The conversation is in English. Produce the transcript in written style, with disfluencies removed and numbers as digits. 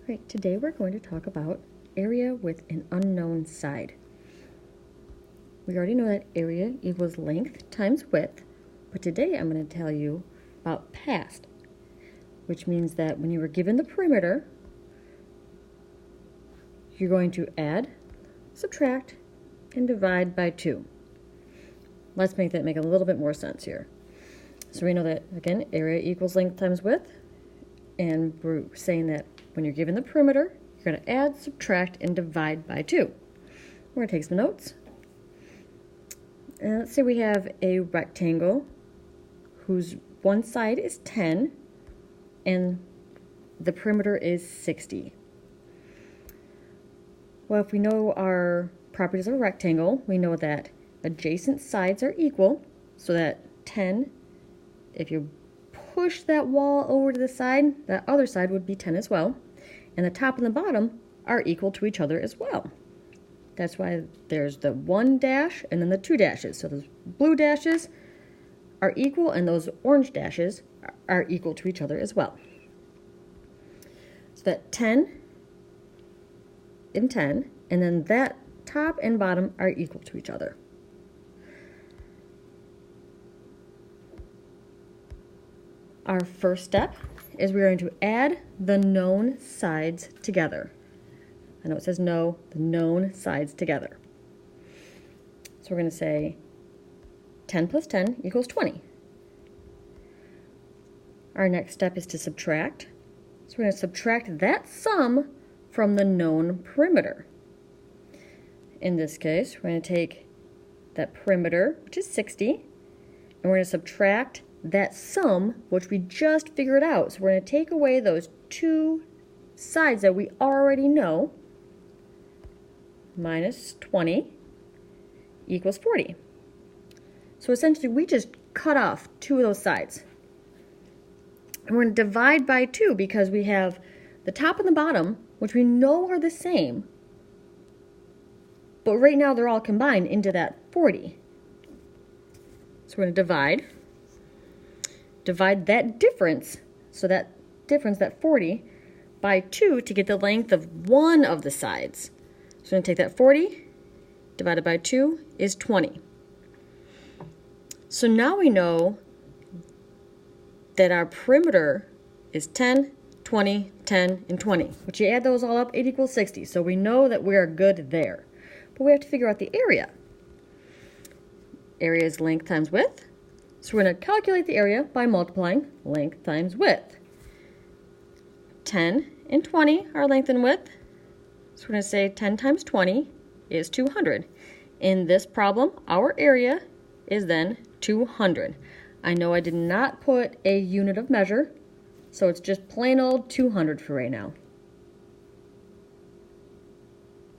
Right, today we're going to talk about area with an unknown side. We already know that area equals length times width, but today I'm going to tell you about past, which means that when you were given the perimeter, you're going to add, subtract, and divide by 2. Let's make that make a little bit more sense here. So we know that, again, area equals length times width, and we're saying that when you're given the perimeter, you're going to add, subtract, and divide by 2. We're going to take some notes. And let's say we have a rectangle whose one side is 10 and the perimeter is 60. Well, if we know our properties of a rectangle, we know that adjacent sides are equal, so that 10, if you push that wall over to the side, that other side would be 10 as well. And the top and the bottom are equal to each other as well. That's why there's the 1 dash and then the 2 dashes. So those blue dashes are equal and those orange dashes are equal to each other as well. So that 10 and 10, and then that top and bottom are equal to each other. Our first step is we're going to add the known sides together. I know it says no, the known sides together. So we're going to say 10 plus 10 equals 20. Our next step is to subtract. So we're going to subtract that sum from the known perimeter. In this case, we're going to take that perimeter, which is 60, and we're going to subtract that sum, which we just figured out. So we're going to take away those two sides that we already know, minus 20 equals 40. So essentially, we just cut off 2 of those sides. And we're going to divide by 2 because we have the top and the bottom, which we know are the same, but right now they're all combined into that 40. So we're going to divide that difference, so that difference, that 40, by 2 to get the length of one of the sides. So we're going to take that 40 divided by 2 is 20. So now we know that our perimeter is 10, 20, 10, and 20. Which you add those all up, it equals 60. So we know that we are good there. But we have to figure out the area. Area is length times width. So we're going to calculate the area by multiplying length times width. 10 and 20 are length and width. So we're going to say 10 times 20 is 200. In this problem, our area is then 200. I know I did not put a unit of measure, so it's just plain old 200 for right now.